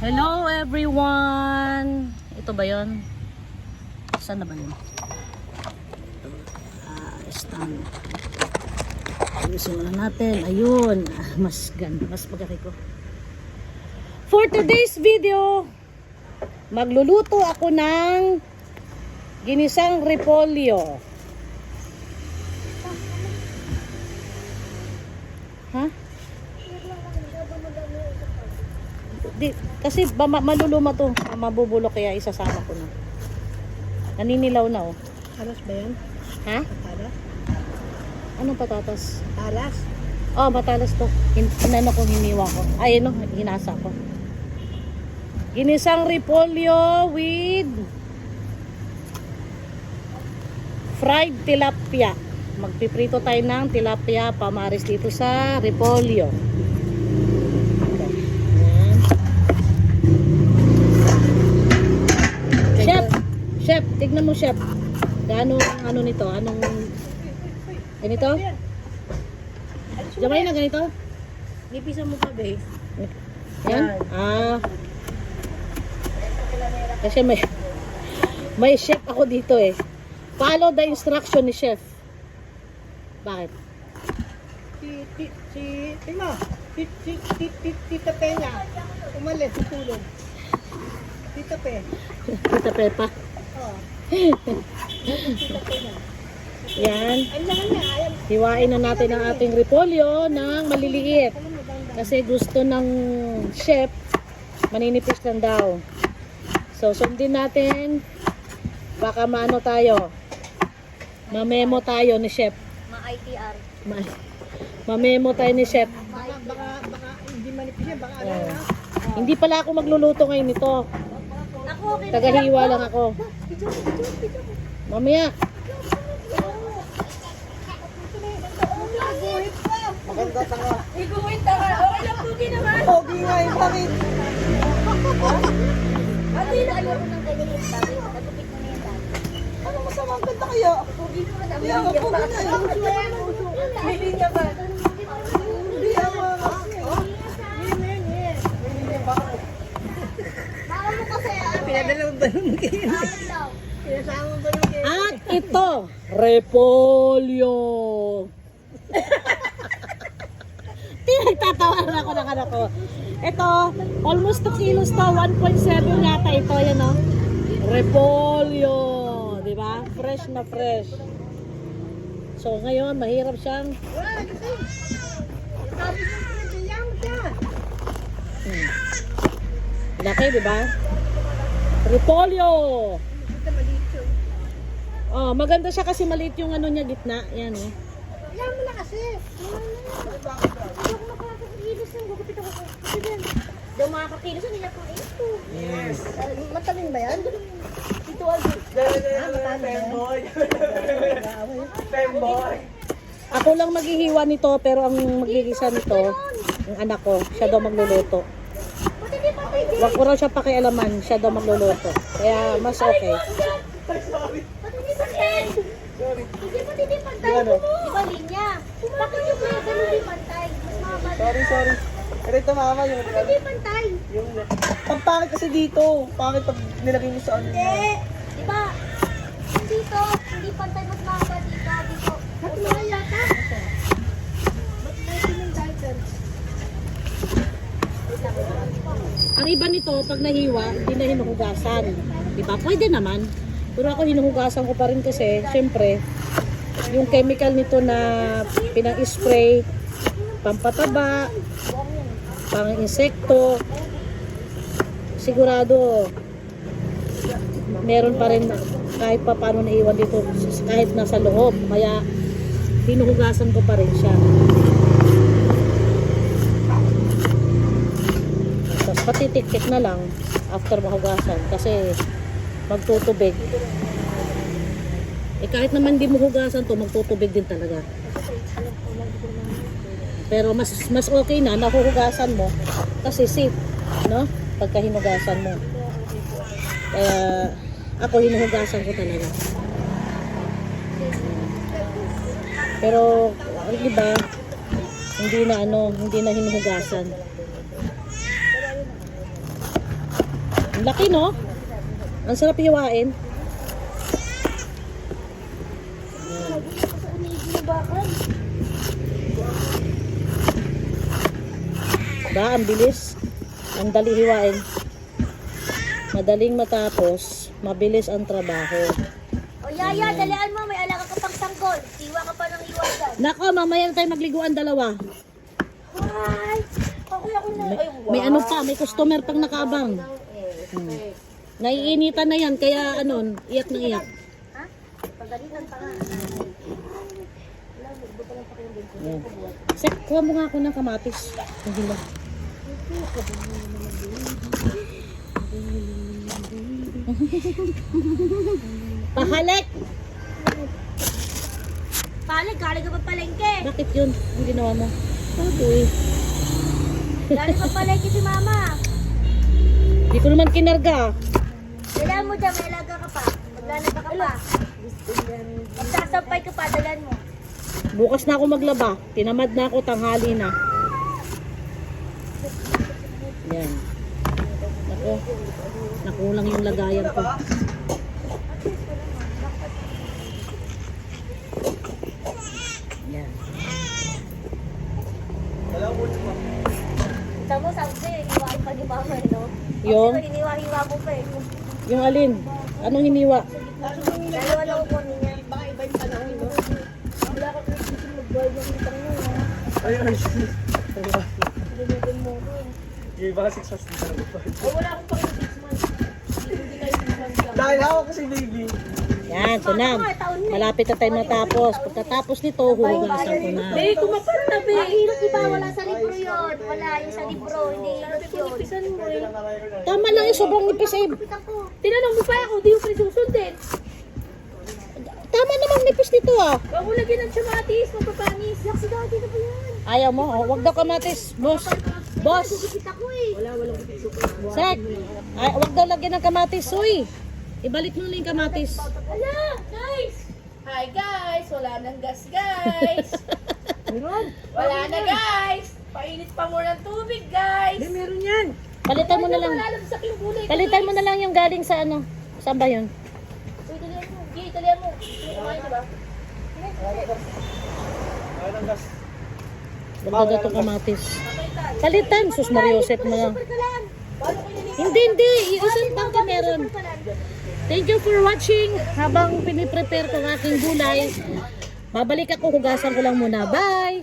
Hello everyone! Ito ba yun? Saan na ba yun? Stand. Ayusin na natin. Ayun. Mas pagkari ko. For today's video, magluluto ako ng ginisang repolyo. Ha? Kasi maluluma to, mabubulok kaya isasama ko na. Naninilaw na oh. Alas ba yan? Ha? Patalas? Anong patatas? Alas? Oh, matalas to. Inano ko, hiniwa ko. Ay, ano, hinasa ko. Ginisang repolyo with fried tilapia. Magpiprito tayo ng tilapia pamaris dito sa repolyo. Chef, tignan mo chef. Gaano ang ano nito? Anong ganito? Jamay na ganito? Nipisan mo pa, babe. Yan? Kasi may chef ako dito eh. Follow the instruction ni chef. Bakit? Tita Peña. Umalis, tutulog. Tita Pe. Tita Pepa. Oh. Tita Peña. Yan. Andiyan na, ayan. Hiwain na natin ang ating repolyo ng maliliit. Kasi gusto ng chef, maninipis lang daw. So, sundin natin. Baka maano tayo. Mamemo tayo ni chef. Ma-ITR. Mamemo tayo ni chef. Baka hindi manipis yan. Baka ano na. Hindi pala ako magluluto ngayon nito. Tagahiwa lang ako. Mamaya. Maganda tanga. Iguwit na nga. Okay lang, Pugi naman. Pogi nga yung bakit. Ano yun? Ayoko ng ganyan yung sabi. Natupit mo na yan dati. Ano masama ang ganda kaya? Pugi naman. Hindi ako pogi na yun. May linya ba? Hindi ako. Baka mo kasi Pinadalong-dalong kayo. Pinasama-dalong kayo. At ito, repolyo. Nagtatawanan ako ng anak ko. Ito, almost 2 kilos to, 1.7 yata ito, yan o. Repolyo, di ba? Fresh na fresh. So ngayon, mahirap siyang laki, di ba? Repolyo. Oh, maganda siya kasi maliit yung ano niya gitna, yan eh. Ayan mo na kasi. daw makakakilos ang nila kung ito. Yes. Mataling ba yan? Ito agad. Femboy. Ako lang maghihiwa nito pero ang magigisa nito, ang anak ko, siya daw magluluto. Ba't hindi pa tayo? Wag ko raw siya pakialaman, siya daw magluluto. Kaya mas okay. Ba't hindi pantay? Hindi pantay mo? Di ba linya? Bakit yung mga ganun di pantay? Mas mahaba. Sorry. Ito mama yung Ba't hindi pantay? pangpangit kasi dito. Pangit pag nilagay mo sa ano. Di ba? Dito, hindi pantay, mas mahaba dito. Dito. Ba't mga yata? Ba't may pinintay dyan? Ang iba nito, pag nahiwa, hindi na hinuhugasan. Diba? Pwede naman. Pero ako hinuhugasan ko pa rin kasi, syempre, yung chemical nito na pinang-spray, pampataba, pang-insekto, sigurado, meron pa rin kahit pa paano naiwan dito, kahit nasa loob. Kaya, hinuhugasan ko pa rin siya. Tapos patitik-tik na lang after mahugasan kasi magtutubig. Eh kahit naman di mo hugasan to, magtutubig din talaga. Pero mas okay na nahuhugasan mo kasi safe, no? Pagka hinugasan mo. Kaya ako hinuhugasan ko talaga. Pero di ba? Hindi na hinuhugasan. Ang laki, no? Ang sarap hiwain. Sa unigi na bakal. Ba, ang bilis. Ang dali hiwain. Madaling matapos, mabilis ang trabaho. O Yaya, dalian mo. May alaga ka pang sanggol. Siwa ka pa ng iwasan. Nako, mamaya na tayo magliguan dalawa. Hi! Ako na. May ano pa, may customer pang nakaabang. Naiinitan na yan, kaya ano, iyak na iyak. Ha? Pagalitan pa nga. Yan. Sek, kuha mo nga ako ng kamatis. Hindi lang. Pahalik! Palig, galing ka pa palengke. Bakit yun? Ang ginawa mo? Sabi. Galing pa palengke si mama. Hindi ko naman kinarga. Dalian mo dyan, may alaga ka pa. Maglalaba ka pa. Magsasampay ka pa, dalian mo. Bukas na ako maglaba. Tinamad na ako, tanghali na. Yan. Nako. Nakulang yung lagayan ko. Yan. Tama mo, sabi sa'yo, iniwain pa ni mama, no? Yung? Kasi iniwa-hiwa mo pa eh. Yung alin? Anong hiniwa? Dalawa na upo niya. Ayun. Yung baka 6 months dito na Oh, wala akong pang 6 months. Hindi kayo 6 months lang. Dahil ako kasi baby. Yan, sunam. Malapit na tayo matapos. Pagkatapos nito, huhugasan ko na. Babe, kumapal na, babe. Mahirap, diba? Wala sa libro yun. Wala yung sa libro. Hindi hilot yun. Pisan mo eh. Tama lang yung sobrang nipis eh. Tinanong mo pa ako, di yung prisusundin. Tama namang nipis nito ah. Huwag mo lagyan ng chamatis, magpapanis. Yak si daddy na ba yan? Ayaw mo? Oh, wag daw kamatis. Boss. Boss. Kita ko eh. Sek. Ay, wag daw lagyan ng kamatis. Uy. Ibalik mo na yung kamatis. Ala, guys! Hi guys! Wala nang gas guys! Wala na guys! Painit pa mo ng tubig guys! Meron yan. Palitan mo na lang. Malalabsak yung gulay. Palitan mo na lang yung galing sa ano. Saan ba yun? Uy, dalihan mo. Gay, dalihan mo. Hindi kumain, diba? Ayun ang gas. Dagdag itong kamatis. Palitan. Sus Marioset mo lang. Super kalan! Paano ko nililipat? Hindi. Isang tangka meron. Super kalan. Thank you for watching. Habang piniprepare ko ang aking gulay, babalik ako, hugasan ko lang muna. Bye!